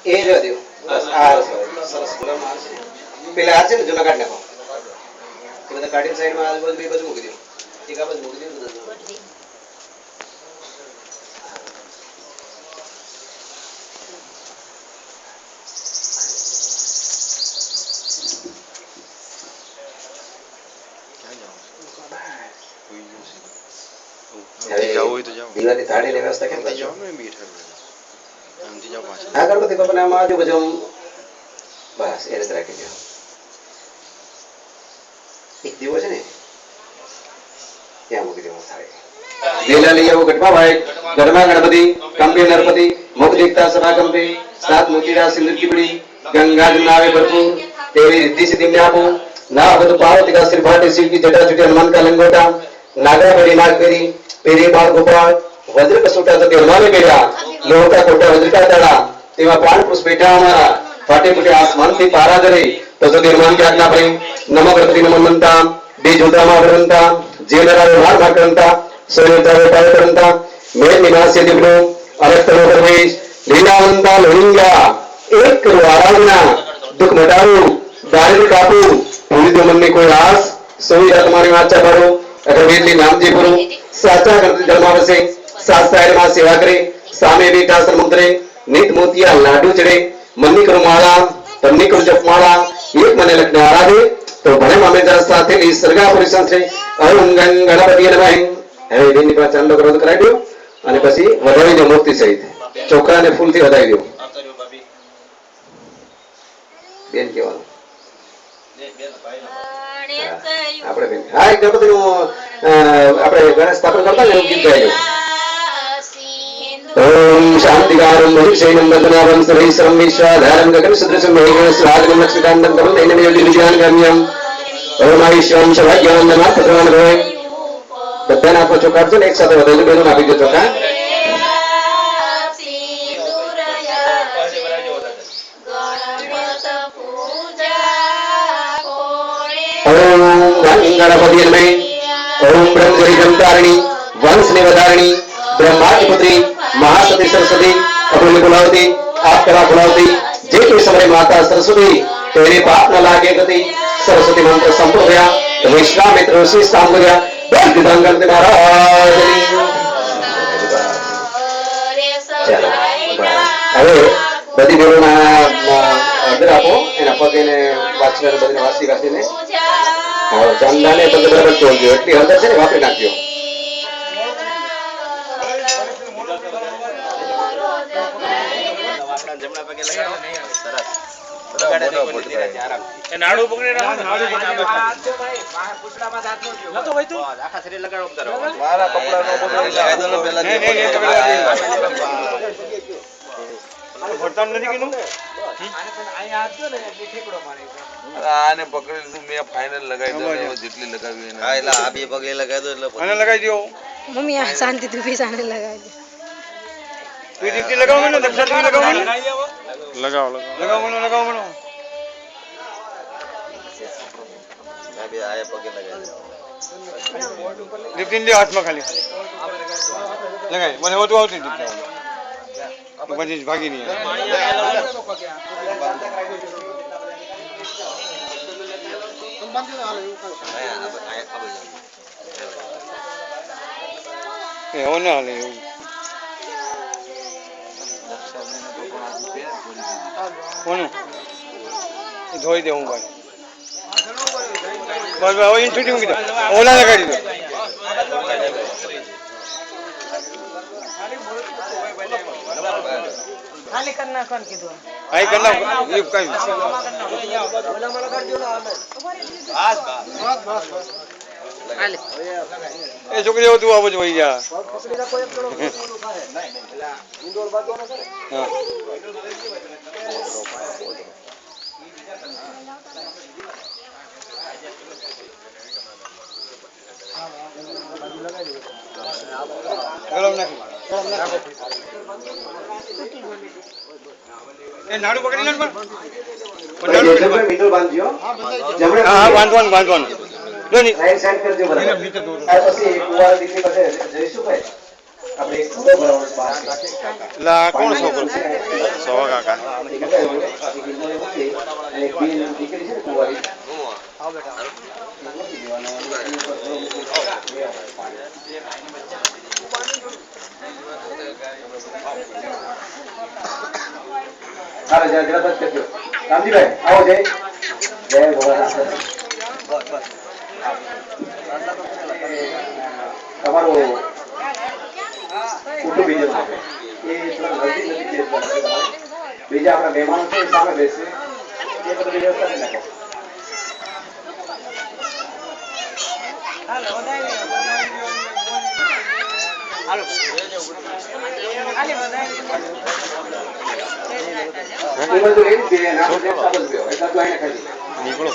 એ જો દો બસ આ સરસ પેલા આ છે ને જૂના કાઢ નાખો એ બધા કાઢીને સાઈડમાં આજુબાજુ બે બાજુ મૂકી દો એક આ બાજુ મૂકી દો દિવાળી થાળીની વ્યવસ્થા કેમ કરજો હા ગણપતિ બાપાને આમાં આજુબાજુ બસ એ રીતે રાખી દો એક દીવો છે ને ત્યાં મૂકી દો થાળી લીલા લઈ આવો ઘટમાં ભાઈ ઘરમાં ગણપતિ કંપી નરપતિ મુખ દીકતા સભા કંપી સાત મોતીરા સિંદૂર કીપડી ગંગા નાવે ભરપૂર તેવી रिद्धि सिद्धि में आपो ना બધું પાર્વતી का सिर भाटे शिव की जटा छुटी हनुमान का लंगोटा नागा बड़ी नाग पेरी पेरी बाल गोपाल वज्र कसोटा तो हनुमान बेटा लोटा कोटा वज्र का ताड़ा तेवा प्राण पुरुष बेटा हमारा फाटे फूटे आसमान से पारा धरे तो हनुमान की आज्ञा पड़े नमो गणपति नमो मनता बे जोता मा वरंता जे नरा मार भाग करंता सोनेता वेपार करंता मेर निवास से दिवनो अलग तनो प्रवेश लीलावंता लोहिंगा एक करो आराधना दुख मिटाओ दारिद्र कापू पूरी दो मन में कोई आस सोई तुम्हारी वाचा भरो अगर वेदली नाम जी पुरो साचा करते जन्मावसे शास्त्राय मां सेवा करे सामे बेटा समुद्रे नित मोतिया लाडू चढ़े मन्नी करो माला तन्नी करो जप माला एक मने लखने आराधे तो भले मामे जरा साथे ली सरगा परिसंस रे ओम गणपति नमः હવે બેનની પાસે ચાંદલો કરો કરાવી દો અને પછી વધાવી દો મૂર્તિ સહિત ચોખા અને ફૂલથી વધાવી દો બેન કહેવાનું આપણે બેન હા એક ગણપતિનું આપણે ગણેશ સ્થાપન કરતા ને એવું ગીત ગાયું ओम शांतिकारं महिषेनं वदनावं सर्वैश्वरं विश्वाधारं गगनसदृशं महेश्वराजं लक्ष्मीकान्तं कमलं नैनं योगिविज्ञान गम्यं ओम आयुष्यं सौभाग्यं धनात् प्रदान भवे बधाने आपको ચોખા આપજો ને એક સાથે વધારી બેનો આપી દો ચોખા ओम गणपति नमः ओम ब्रह्मचरी जंतारिणी वंश निवधारिणी ब्रह्मा की पुत्री महासती सरस्वती अपने बुलावती आप कला बुलावती जे कोई समय माता सरस्वती तेरे पाप न लागे गति सरस्वती मंत्र संपूर्ण गया तो विश्वामित्र ऋषि स्थान हो गया गंगन महाराज હવે બધી બેરોના અંદર આપો એના પગને વાંચીને બધીને વાંચી કાઢીને હા ચાંદાને પગ બરાબર તોડજો એટલી હળદર છે ને વાપરી નાખજો જમણા પગે લગાડો સરસ નાડુ પકડી રાખો નાડુ હાથ જો ભાઈ પૂછડામાં હાથ નો જો નતો હોય તો આખા શરીર લગાડો ઉતારો મારા કપડા નો બોલો લગાવી દો પહેલા નહીં ભરતામ નથી કીનું આને હાથ જો ને ઠેકડો મારે આને પકડી લીધું મે ફાઇનલ લગાવી દો જેટલી લગાવી એને હા એટલે આ બે પગે લગાવી દો એટલે આને લગાવી દો મમ્મી આ શાંતિ તું ભી આને લગાવી દે તું જેટલી લગાવો ને દક્ષા તું લગાવો ને लगाओ लगाओ मनो मैं भी आए पगे लगा दे नितिन दे हाथ में खाली लगाई મને હોતું આવતી દીકરા તો પછી ભાગી નહીં એ હો ના લે કોનું ધોઈ દે હું ભાઈ બસ હવે ઇન છૂટી મૂકી દો ઓલા લગાડી દો ખાલી કરના કોણ કીધું આઈ કરના એ કઈ ઓલા માં લગાડી દો ને આજ બસ હાલે એ છોકરી તું આવો જ વઈ જા પકડીલા કોઈ એક જણો થાય નહીં એટલે ઇન્ડોર બાજવાનો છે હા ગરમ નાખી એ નાડુ પકડી લે પણ મિત્ર બાંધજો હા બાંધવાનું લો ની સાઈડ કરજો બરાબર આ પછી કુવાર દીકરી પાસે જઈશું ભાઈ આપણે એક થોડો બરાબર બહાર લા કોણ છોકરો સોવા કાકા અને બેન દીકરી છે ને કુંવારી હાલો જરા જરા બસ કરજો રામજીભાઈ આવો જય જય ભગવાન તમારો કુટુંબી એ થોડા નજીક નજીક બીજા આપણા મહેમાનો છે સામે બેસે એ બધી વ્યવસ્થા કરી નાખો એ બધું એ જ બે નામ છે સાબલ પીઓ એટલા તો આઈને ખાલી નીકળો